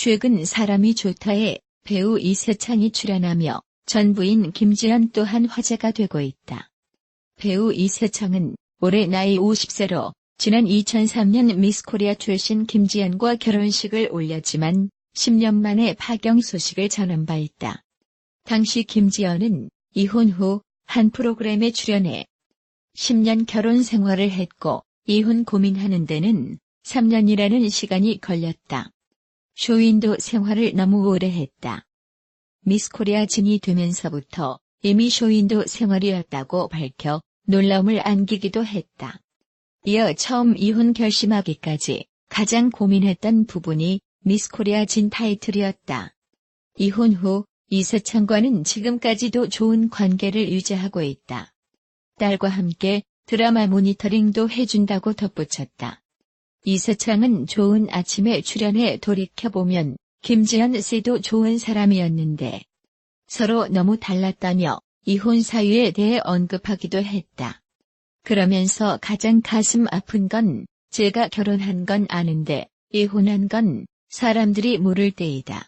최근 사람이 좋다에 배우 이세창이 출연하며 전 부인 김지연 또한 화제가 되고 있다. 배우 이세창은 올해 나이 50세로 지난 2003년 미스코리아 출신 김지연과 결혼식을 올렸지만 10년 만에 파경 소식을 전한 바 있다. 당시 김지연은 이혼 후 한 프로그램에 출연해 10년 결혼 생활을 했고 이혼 고민하는 데는 3년이라는 시간이 걸렸다. 쇼윈도 생활을 너무 오래 했다. 미스코리아 진이 되면서부터 이미 쇼윈도 생활이었다고 밝혀 놀라움을 안기기도 했다. 이어 처음 이혼 결심하기까지 가장 고민했던 부분이 미스코리아 진 타이틀이었다. 이혼 후 이세창과는 지금까지도 좋은 관계를 유지하고 있다. 딸과 함께 드라마 모니터링도 해준다고 덧붙였다. 이세창은 좋은 아침에 출연해 돌이켜보면 김지연 씨도 좋은 사람이었는데 서로 너무 달랐다며 이혼 사유에 대해 언급하기도 했다. 그러면서 가장 가슴 아픈 건 제가 결혼한 건 아는데 이혼한 건 사람들이 물을 때이다.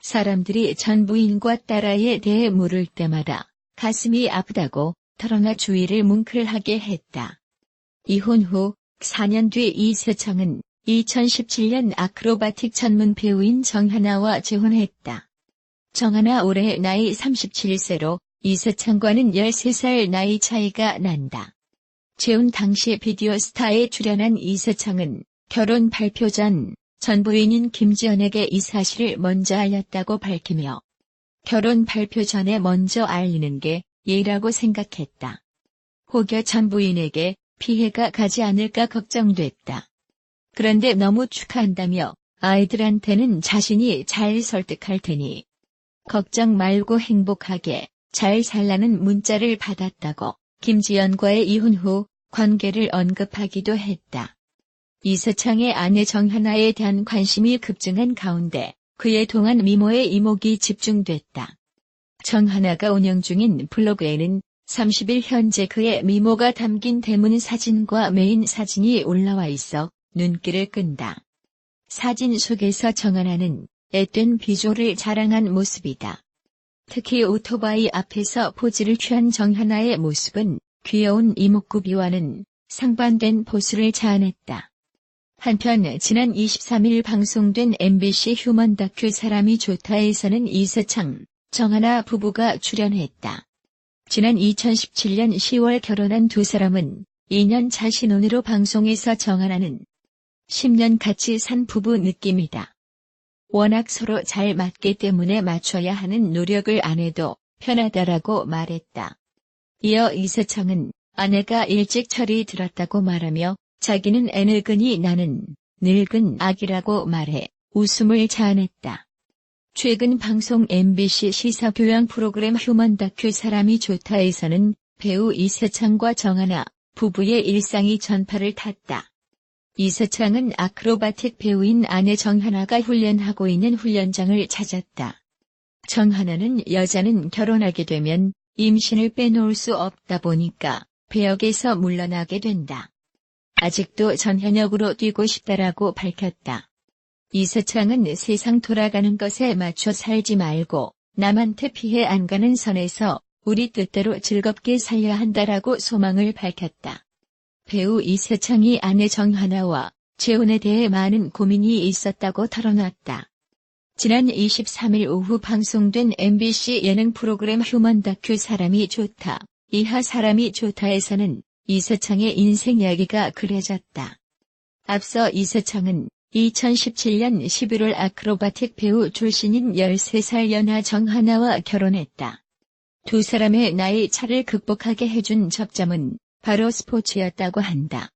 사람들이 전 부인과 딸아이에 대해 물을 때마다 가슴이 아프다고 털어놔 주위를 뭉클하게 했다. 이혼 후 4년 뒤 이세창은 2017년 아크로바틱 전문 배우인 정하나와 재혼했다. 정하나 올해 나이 37세로 이세창과는 13살 나이 차이가 난다. 재혼 당시 비디오스타에 출연한 이세창은 결혼 발표 전 부인인 김지연에게 이 사실을 먼저 알렸다고 밝히며 결혼 발표 전에 먼저 알리는 게 예라고 생각했다. 혹여 전 부인에게 피해가 가지 않을까 걱정됐다. 그런데 너무 축하한다며 아이들한테는 자신이 잘 설득할 테니 걱정 말고 행복하게 잘 살라는 문자를 받았다고 김지연과의 이혼 후 관계를 언급하기도 했다. 이세창의 아내 정하나에 대한 관심이 급증한 가운데 그에 동안 미모의 이목이 집중됐다. 정하나가 운영 중인 블로그에는 30일 현재 그의 미모가 담긴 대문 사진과 메인 사진이 올라와 있어 눈길을 끈다. 사진 속에서 정하나는 앳된 비주얼을 자랑한 모습이다. 특히 오토바이 앞에서 포즈를 취한 정하나의 모습은 귀여운 이목구비와는 상반된 포스를 자아냈다. 한편 지난 23일 방송된 MBC 휴먼 다큐 사람이 좋다에서는 이세창, 정하나 부부가 출연했다. 지난 2017년 10월 결혼한 두 사람은 2년 차 신혼으로 방송에서 정하나는 10년 같이 산 부부 느낌이다. 워낙 서로 잘 맞기 때문에 맞춰야 하는 노력을 안 해도 편하다라고 말했다. 이어 이세창은 아내가 일찍 철이 들었다고 말하며 자기는 애늙으니 나는 늙은 아기라고 말해 웃음을 자아냈다. 최근 방송 MBC 시사교양 프로그램 휴먼 다큐 사람이 좋다에서는 배우 이세창과 정하나 부부의 일상이 전파를 탔다. 이세창은 아크로바틱 배우인 아내 정하나가 훈련하고 있는 훈련장을 찾았다. 정하나는 여자는 결혼하게 되면 임신을 빼놓을 수 없다 보니까 배역에서 물러나게 된다. 아직도 전현역으로 뛰고 싶다라고 밝혔다. 이세창은 세상 돌아가는 것에 맞춰 살지 말고 남한테 피해 안 가는 선에서 우리 뜻대로 즐겁게 살려야 한다라고 소망을 밝혔다. 배우 이세창이 아내 정하나와 재혼에 대해 많은 고민이 있었다고 털어놨다. 지난 23일 오후 방송된 MBC 예능 프로그램 휴먼 다큐 사람이 좋다, 이하 사람이 좋다에서는 이세창의 인생 이야기가 그려졌다. 앞서 이세창은 2017년 11월 아크로바틱 배우 출신인 13살 연하 정하나와 결혼했다. 두 사람의 나이 차를 극복하게 해준 접점은 바로 스포츠였다고 한다.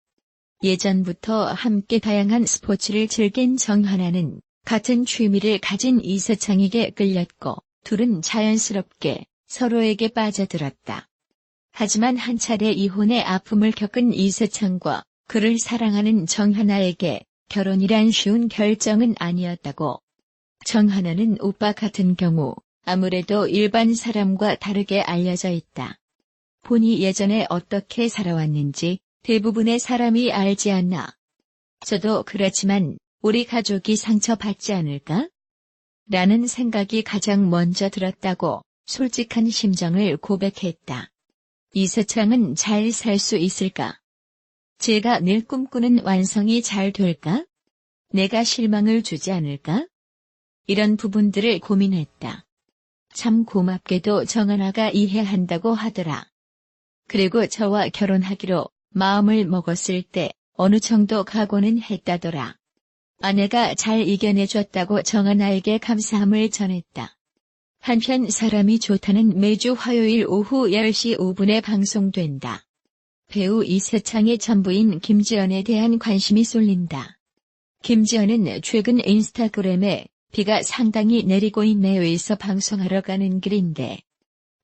예전부터 함께 다양한 스포츠를 즐긴 정하나는 같은 취미를 가진 이세창에게 끌렸고 둘은 자연스럽게 서로에게 빠져들었다. 하지만 한 차례 이혼의 아픔을 겪은 이세창과 그를 사랑하는 정하나에게 결혼이란 쉬운 결정은 아니었다고. 정하나는 오빠 같은 경우 아무래도 일반 사람과 다르게 알려져 있다. 본이 예전에 어떻게 살아왔는지 대부분의 사람이 알지 않나. 저도 그렇지만 우리 가족이 상처받지 않을까? 라는 생각이 가장 먼저 들었다고 솔직한 심정을 고백했다. 이세창은 잘 살 수 있을까? 제가 늘 꿈꾸는 완성이 잘 될까? 내가 실망을 주지 않을까? 이런 부분들을 고민했다. 참 고맙게도 정하나가 이해한다고 하더라. 그리고 저와 결혼하기로 마음을 먹었을 때 어느 정도 각오는 했다더라. 아내가 잘 이겨내줬다고 정하나에게 감사함을 전했다. 한편 사람이 좋다는 매주 화요일 오후 10시 5분에 방송된다. 배우 이세창의 전부인 김지연에 대한 관심이 쏠린다. 김지연은 최근 인스타그램에 비가 상당히 내리고 있네요에서 방송하러 가는 길인데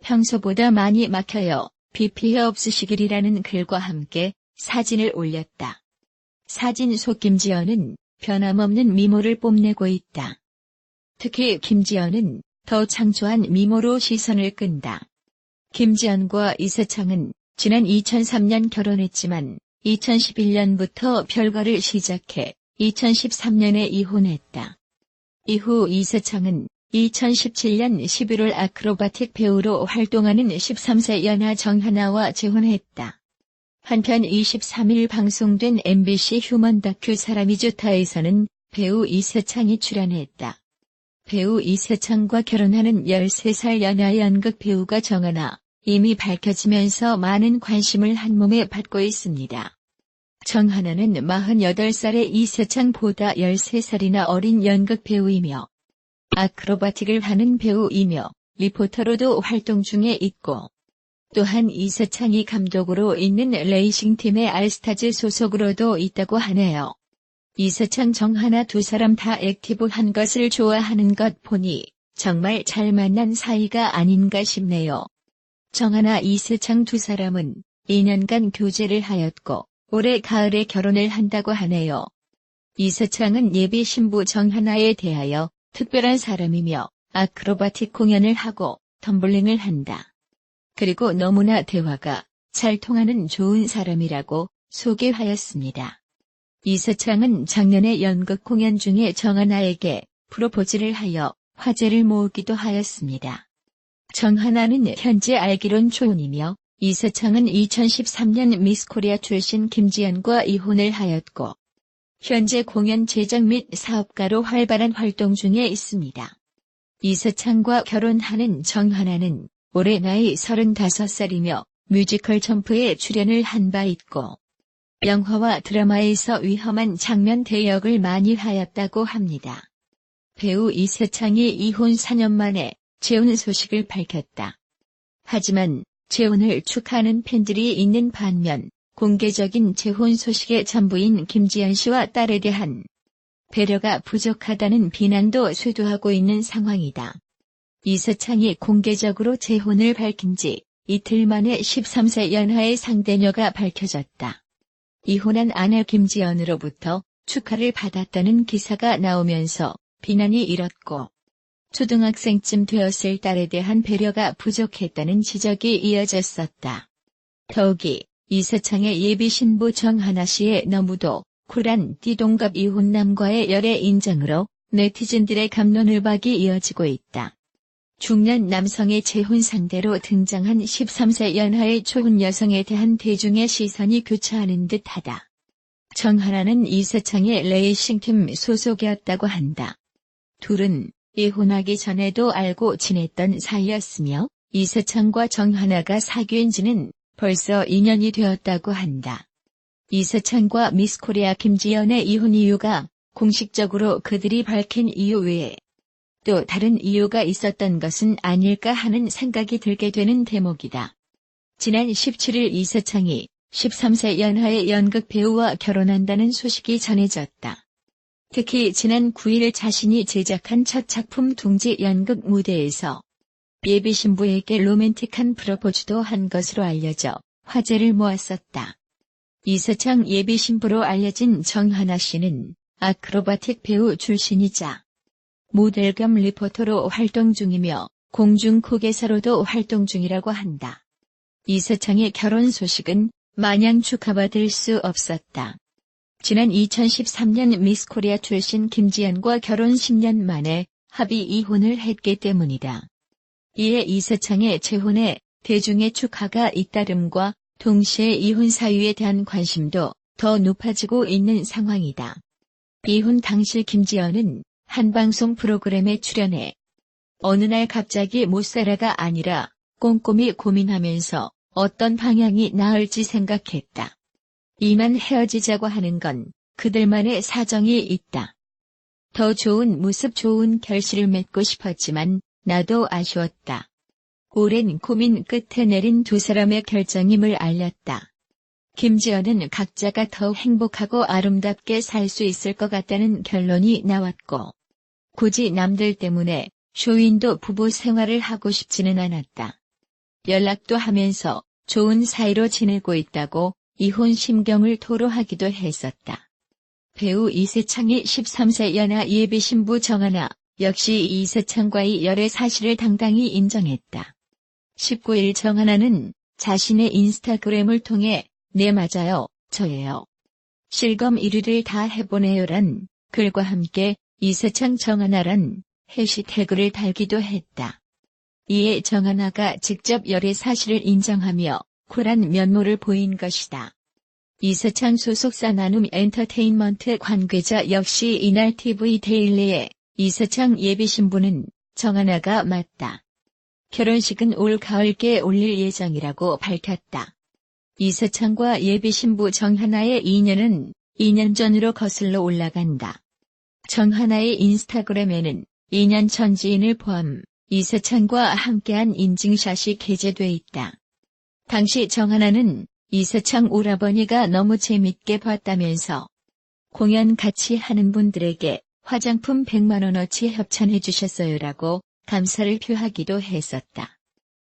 평소보다 많이 막혀요. 비 피해 없으시길이라는 글과 함께 사진을 올렸다. 사진 속 김지연은 변함없는 미모를 뽐내고 있다. 특히 김지연은 더 창조한 미모로 시선을 끈다. 김지연과 이세창은 지난 2003년 결혼했지만 2011년부터 별거를 시작해 2013년에 이혼했다. 이후 이세창은 2017년 11월 아크로바틱 배우로 활동하는 13세 연하 정하나와 재혼했다. 한편 23일 방송된 MBC 휴먼 다큐 사람이 좋다에서는 배우 이세창이 출연했다. 배우 이세창과 결혼하는 13살 연하 연극 배우가 정하나 이미 밝혀지면서 많은 관심을 한몸에 받고 있습니다. 정하나는 48살의 이세창보다 13살이나 어린 연극 배우이며 아크로바틱을 하는 배우이며 리포터로도 활동 중에 있고 또한 이세창이 감독으로 있는 레이싱팀의 알스타즈 소속으로도 있다고 하네요. 이세창 정하나 두 사람 다 액티브한 것을 좋아하는 것 보니 정말 잘 만난 사이가 아닌가 싶네요. 정하나 이세창 두 사람은 2년간 교제를 하였고 올해 가을에 결혼을 한다고 하네요. 이세창은 예비 신부 정하나에 대하여 특별한 사람이며 아크로바틱 공연을 하고 텀블링을 한다. 그리고 너무나 대화가 잘 통하는 좋은 사람이라고 소개하였습니다. 이세창은 작년에 연극 공연 중에 정하나에게 프로포즈를 하여 화제를 모으기도 하였습니다. 정하나는 현재 알기론 초혼이며 이세창은 2013년 미스코리아 출신 김지연과 이혼을 하였고 현재 공연 제작 및 사업가로 활발한 활동 중에 있습니다. 이세창과 결혼하는 정하나는 올해 나이 35살이며 뮤지컬 점프에 출연을 한 바 있고 영화와 드라마에서 위험한 장면 대역을 많이 하였다고 합니다. 배우 이세창이 이혼 4년 만에 재혼 소식을 밝혔다. 하지만 재혼을 축하하는 팬들이 있는 반면 공개적인 재혼 소식의 전부인 김지연 씨와 딸에 대한 배려가 부족하다는 비난도 쇄도하고 있는 상황이다. 이세창이 공개적으로 재혼을 밝힌 지 이틀 만에 13세 연하의 상대녀가 밝혀졌다. 이혼한 아내 김지연으로부터 축하를 받았다는 기사가 나오면서 비난이 일었고 초등학생쯤 되었을 딸에 대한 배려가 부족했다는 지적이 이어졌었다. 더욱이 이세창의 예비 신부 정하나 씨의 너무도 쿨한 띠동갑 이혼남과의 열애 인정으로 네티즌들의 갑론을박이 이어지고 있다. 중년 남성의 재혼 상대로 등장한 13세 연하의 초혼 여성에 대한 대중의 시선이 교차하는 듯하다. 정하나는 이세창의 레이싱팀 소속이었다고 한다. 둘은 이혼하기 전에도 알고 지냈던 사이였으며 이세창과 정하나가 사귄 지는 벌써 2년이 되었다고 한다. 이세창과 미스코리아 김지연의 이혼 이유가 공식적으로 그들이 밝힌 이유 외에 또 다른 이유가 있었던 것은 아닐까 하는 생각이 들게 되는 대목이다. 지난 17일 이세창이 13세 연하의 연극 배우와 결혼한다는 소식이 전해졌다. 특히 지난 9일 자신이 제작한 첫 작품 둥지 연극 무대에서 예비 신부에게 로맨틱한 프로포즈도 한 것으로 알려져 화제를 모았었다. 이세창 예비 신부로 알려진 정하나 씨는 아크로바틱 배우 출신이자 모델 겸 리포터로 활동 중이며 공중코계사로도 활동 중이라고 한다. 이세창의 결혼 소식은 마냥 축하받을 수 없었다. 지난 2013년 미스코리아 출신 김지연과 결혼 10년 만에 합의 이혼을 했기 때문이다. 이에 이세창의 재혼에 대중의 축하가 잇따름과 동시에 이혼 사유에 대한 관심도 더 높아지고 있는 상황이다. 이혼 당시 김지연은 한 방송 프로그램에 출연해 어느 날 갑자기 못 살아가 아니라 꼼꼼히 고민하면서 어떤 방향이 나을지 생각했다. 이만 헤어지자고 하는 건 그들만의 사정이 있다. 더 좋은 모습 좋은 결실을 맺고 싶었지만 나도 아쉬웠다. 오랜 고민 끝에 내린 두 사람의 결정임을 알렸다. 김지연은 각자가 더 행복하고 아름답게 살 수 있을 것 같다는 결론이 나왔고 굳이 남들 때문에 쇼윈도 부부 생활을 하고 싶지는 않았다. 연락도 하면서 좋은 사이로 지내고 있다고 이혼 심경을 토로하기도 했었다. 배우 이세창이 13세 연하 예비 신부 정하나 역시 이세창과의 열애 사실을 당당히 인정했다. 19일 정하나는 자신의 인스타그램을 통해 네 맞아요, 저예요. 실검 1위를 다 해보네요란 글과 함께 이세창 정하나란 해시태그를 달기도 했다. 이에 정하나가 직접 열애 사실을 인정하며 쿨한 면모를 보인 것이다. 이세창 소속사 나눔 엔터테인먼트 관계자 역시 이날 TV 데일리에 이세창 예비 신부는 정하나가 맞다. 결혼식은 올 가을께 올릴 예정이라고 밝혔다. 이세창과 예비 신부 정하나의 인연은 2년 전으로 거슬러 올라간다. 정하나의 인스타그램에는 2년 전 지인을 포함 이세창과 함께한 인증샷이 게재돼 있다. 당시 정하나는 이세창 오라버니가 너무 재밌게 봤다면서 공연 같이 하는 분들에게 화장품 100만원어치 협찬해 주셨어요라고 감사를 표하기도 했었다.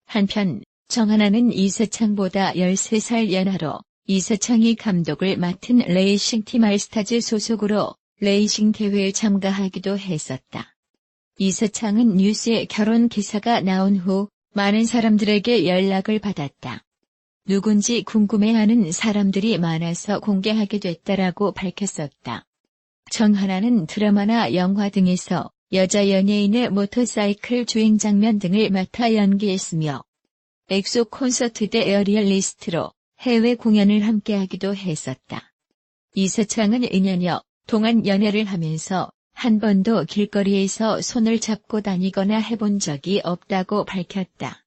한편 정하나는 이세창보다 13살 연하로 이세창이 감독을 맡은 레이싱 팀 알스타즈 소속으로 레이싱 대회에 참가하기도 했었다. 이세창은 뉴스에 결혼 기사가 나온 후 많은 사람들에게 연락을 받았다. 누군지 궁금해하는 사람들이 많아서 공개하게 됐다라고 밝혔었다. 정하나는 드라마나 영화 등에서 여자 연예인의 모터사이클 주행 장면 등을 맡아 연기했으며 엑소 콘서트 때 에어리얼리스트로 해외 공연을 함께하기도 했었다. 이세창은 2년여 동안 연애를 하면서 한 번도 길거리에서 손을 잡고 다니거나 해본 적이 없다고 밝혔다.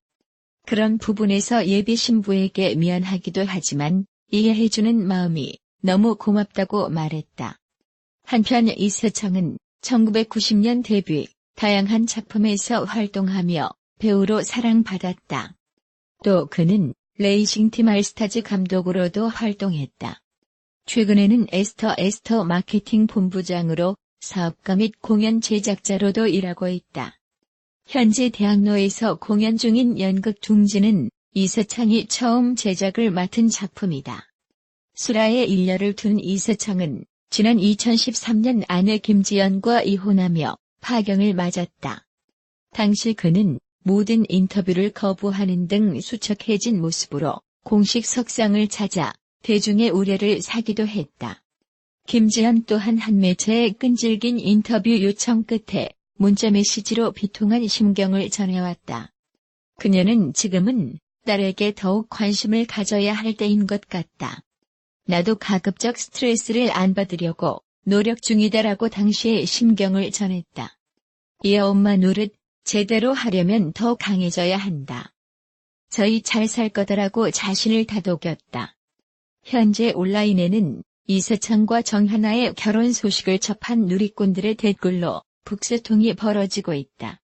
그런 부분에서 예비 신부에게 미안하기도 하지만 이해해주는 마음이 너무 고맙다고 말했다. 한편 이세창은 1990년 데뷔, 다양한 작품에서 활동하며 배우로 사랑받았다. 또 그는 레이싱팀 알스타즈 감독으로도 활동했다. 최근에는 에스터 마케팅 본부장으로 사업가 및 공연 제작자로도 일하고 있다. 현재 대학로에서 공연 중인 연극 둥지는 이세창이 처음 제작을 맡은 작품이다. 수라의 일녀를 둔 이세창은 지난 2013년 아내 김지연과 이혼하며 파경을 맞았다. 당시 그는 모든 인터뷰를 거부하는 등 수척해진 모습으로 공식 석상을 찾아 대중의 우려를 사기도 했다. 김지연 또한 한 매체의 끈질긴 인터뷰 요청 끝에 문자 메시지로 비통한 심경을 전해왔다. 그녀는 지금은 딸에게 더욱 관심을 가져야 할 때인 것 같다. 나도 가급적 스트레스를 안 받으려고 노력 중이다라고 당시의 심경을 전했다. 이에 엄마 노릇 제대로 하려면 더 강해져야 한다. 저희 잘 살 거다라고 자신을 다독였다. 현재 온라인에는 이세창과 정하나의 결혼 소식을 접한 누리꾼들의 댓글로 북소통이 벌어지고 있다.